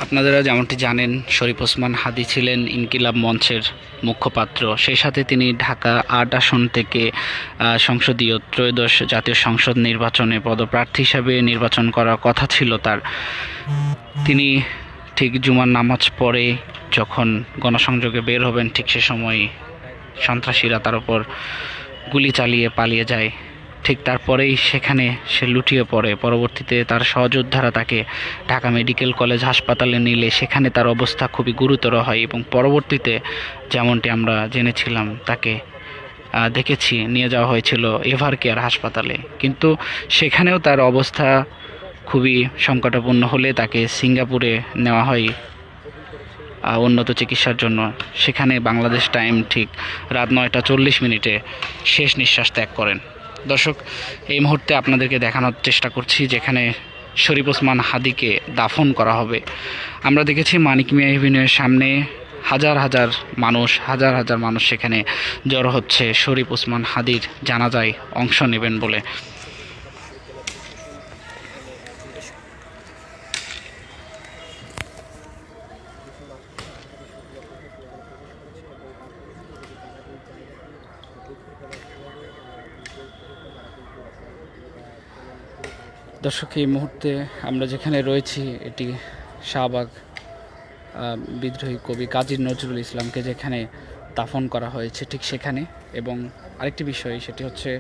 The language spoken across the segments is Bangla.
আপনারা যেমনটি জানেন, শরীফ ওসমান হাদী ছিলেন ইনকিলাব মঞ্চের মুখপাত্র। সেই সাথে তিনি ঢাকা ৮ আসন থেকে সংসদীয় ত্রয়োদশ জাতীয় সংসদ নির্বাচনে পদপ্রার্থী হিসাবে নির্বাচন করার কথা ছিল তার। তিনি ঠিক জুমার নামাজ পড়ে যখন গণসংযোগে বের হবেন, ঠিক সে সময় সন্ত্রাসীরা তার উপর গুলি চালিয়ে পালিয়ে যায়। ঠিক তারপরেই সেখানে সে লুটিয়ে পড়ে। পরবর্তীতে তার সহযোদ্ধারা তাকে ঢাকা মেডিকেল কলেজ হাসপাতালে নিলে সেখানে তার অবস্থা খুবই গুরুতর হয় এবং পরবর্তীতে যেমনটি আমরা জেনেছিলাম তাকে দেখেছি নিয়ে যাওয়া হয়েছিল এভার কেয়ার হাসপাতালে, কিন্তু সেখানেও তার অবস্থা খুবই সংকটাপন্ন হলে তাকে সিঙ্গাপুরে নেওয়া হয় উন্নত চিকিৎসার জন্য। সেখানে বাংলাদেশ টাইম ঠিক রাত 9টা 40 মিনিটে শেষ নিঃশ্বাস ত্যাগ করেন। দর্শক, এই মুহূর্তে আপনাদেরকে দেখানোর চেষ্টা করছি যেখানে শরীফ ওসমান হাদীকে দাফন করা হবে। আমরা দেখেছি মানিক মিয়া এভিনিউয়ের সামনে হাজার হাজার মানুষ সেখানে জড়ো হচ্ছে শরীফ ওসমান হাদীর জানাজায় অংশ নেবেন বলে। দর্শক, এই মুহূর্তে আমরা যেখানে রয়েছি এটি শাহবাগ বিদ্রোহী কবি কাজী নজরুল ইসলামকে যেখানে দাফন করা হয়েছে ঠিক সেখানে। এবং আরেকটি বিষয় সেটি হচ্ছে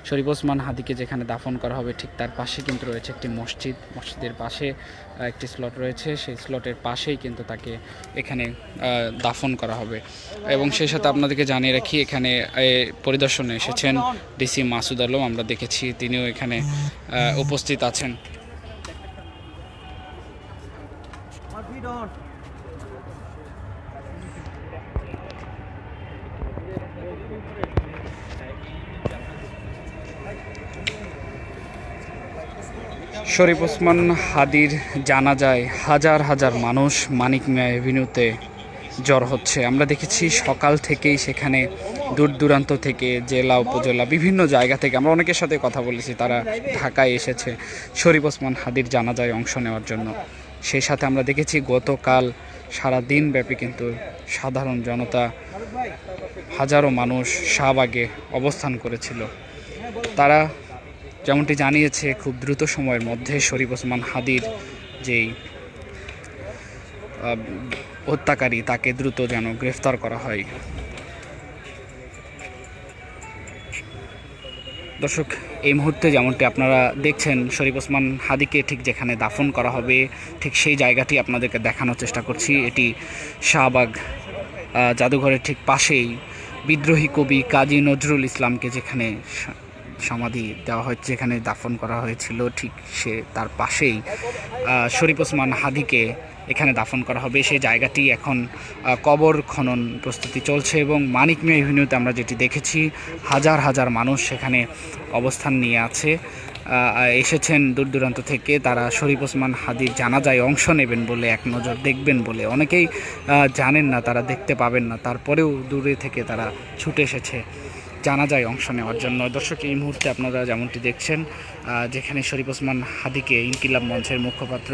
শরীফ ওসমান হাদীকে যেখানে দাফন করা হবে ঠিক তার পাশে কিন্তু রয়েছে একটি মসজিদের পাশে একটি স্লট রয়েছে। সেই স্লটের পাশেই কিন্তু তাকে এখানে দাফন করা হবে। এবং সেই সাথে আপনাদেরকে জানিয়ে রাখি, এখানে পরিদর্শনে এসেছেন ডিসি মাসুদ আলম, আমরা দেখেছি তিনিও এখানে উপস্থিত আছেন। শরীফ ওসমান হাদীর জানাজায় হাজার হাজার মানুষ মানিক মিয়া এভিনিউতে জড় হচ্ছে। আমরা দেখেছি সকাল থেকেই সেখানে দূর দূরান্ত থেকে জেলা উপজেলা বিভিন্ন জায়গা থেকে আমরা অনেকের সাথে কথা বলেছি, তারা ঢাকায় এসেছে শরীফ ওসমান হাদীর জানাজায় অংশ নেওয়ার জন্য। সেই সাথে আমরা দেখেছি গতকাল সারা দিন ব্যাপী কিন্তু সাধারণ জনতা হাজারো মানুষ শাহবাগে অবস্থান করেছিল। তারা যেমনটি জানিয়েছে খুব দ্রুত সময়ের মধ্যে শরীফ ওসমান হাদীর যেই হত্যাকারী তাকে দ্রুত যেন গ্রেফতার করা হয়। দর্শক, এই মুহূর্তে যেমনটি আপনারা দেখছেন শরীফ ওসমান হাদীকে ঠিক যেখানে দাফন করা হবে ঠিক সেই জায়গাটি আপনাদেরকে দেখানোর চেষ্টা করছি। এটি শাহবাগ জাদুঘরের ঠিক পাশেই বিদ্রোহী কবি কাজী নজরুল ইসলামকে যেখানে সমাধি দেওয়া হয়েছে, যেখানে দাফন করা হয়েছিল ঠিক তার পাশেই শরীফ ওসমান হাদীকে এখানে দাফন করা হবে। সেই জায়গাটি এখন কবর খনন প্রস্তুতি চলছে এবং মানিক মিয়া এভিনিউতে আমরা যেটি দেখেছি হাজার হাজার মানুষ সেখানে অবস্থান নিয়ে আছে, এসেছেন দূর দূরান্ত থেকে। তারা শরীফ ওসমান হাদীর জানাজায় অংশ নেবেন বলে, এক নজর দেখবেন বলে। অনেকেই জানেন না, তারা দেখতে পাবেন না, তারপরেও দূরে থেকে তারা ছুটে এসেছে জানাজায় অংশ নেওয়ার জন্য। দর্শক, এই মুহূর্তে আপনারা যেমনটি দেখছেন যেখানে শরীফ ওসমান হাদীকে ইনকিলাব মঞ্চের মুখপাত্র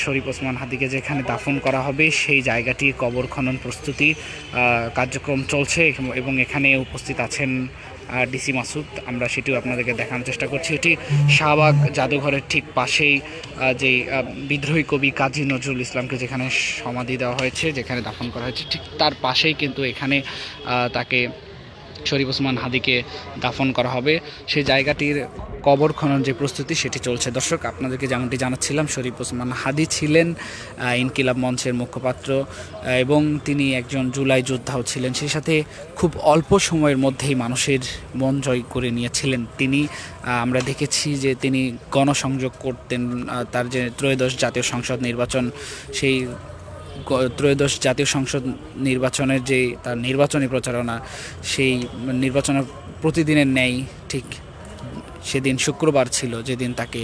শরীফ ওসমান হাদীকে যেখানে দাফন করা হবে সেই জায়গাটি কবর খনন প্রস্তুতি কার্যক্রম চলছে এবং এখানে উপস্থিত আছেন ডিসি মাসুদ। আমরা সেটিও আপনাদেরকে দেখানোর চেষ্টা করছি। এটি শাহবাগ জাদুঘরের ঠিক পাশেই যেই বিদ্রোহী কবি কাজী নজরুল ইসলামকে যেখানে সমাধি দেওয়া হয়েছে, যেখানে দাফন করা হয়েছে ঠিক তার পাশেই কিন্তু এখানে তাকে শরীফ ওসমান হাদীকে দাফন করা হবে। সেই জায়গাটির কবর খনন যে প্রস্তুতি সেটি চলছে। দর্শক, আপনাদেরকে যেমনটি জানাচ্ছিলাম শরীফ ওসমান হাদী ছিলেন ইনকিলাব মঞ্চের মুখপাত্র এবং তিনি একজন জুলাই যোদ্ধাও ছিলেন। সেই সাথে খুব অল্প সময়ের মধ্যেই মানুষের মন জয় করে নিয়েছিলেন তিনি। আমরা দেখেছি যে তিনি গণসংযোগ করতেন। তার যে ত্রয়োদশ জাতীয় সংসদ নির্বাচন, সেই ত্রয়োদশ জাতীয় সংসদ নির্বাচনের যে তার নির্বাচনী প্রচারণা, সেই নির্বাচনের প্রতিদিনের ন্যায় ঠিক সেদিন শুক্রবার ছিল যেদিন তাকে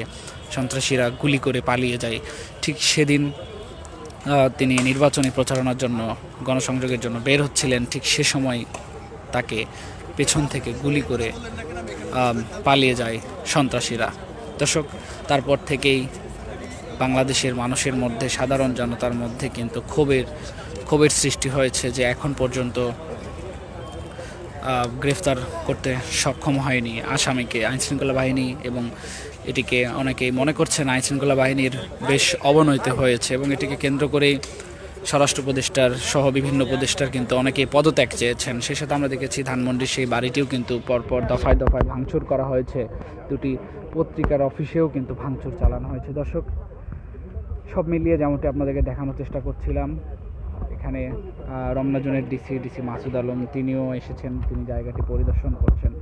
সন্ত্রাসীরা গুলি করে পালিয়ে যায়। ঠিক সেদিন তিনি নির্বাচনী প্রচারণার জন্য গণসংযোগের জন্য বের হচ্ছিলেন। ঠিক সে সময় তাকে পেছন থেকে গুলি করে পালিয়ে যায় সন্ত্রাসীরা। দর্শক, তারপর থেকেই বাংলাদেশের মানুষের মধ্যে, সাধারণ জনতার মধ্যে কিন্তু ক্ষোভের সৃষ্টি হয়েছে যে এখন পর্যন্ত গ্রেফতার করতে সক্ষম হয়নি আসামিকে আইনশৃঙ্খলা বাহিনী, এবং এটিকে অনেকেই মনে করছেন আইনশৃঙ্খলা বাহিনীর বেশ অবনতি হয়েছে, এবং এটিকে কেন্দ্র করেই স্বরাষ্ট্র উপদেষ্টার সহ বিভিন্ন উপদেষ্টার কিন্তু অনেকেই পদত্যাগ চেয়েছেন। সেই সাথে আমরা দেখেছি ধানমন্ডির সেই বাড়িটিও কিন্তু পরপর দফায় দফায় ভাঙচুর করা হয়েছে, দুটি পত্রিকার অফিসেও কিন্তু ভাঙচুর চালানো হয়েছে। দর্শক, সব মিলিয়ে যেমনটি আপনাদেরকে দেখানোর চেষ্টা করছিলাম, এখানে রমনা জোনের ডিসি মাসুদ আলম তিনিও এসেছেন, তিনি জায়গাটি পরিদর্শন করছেন।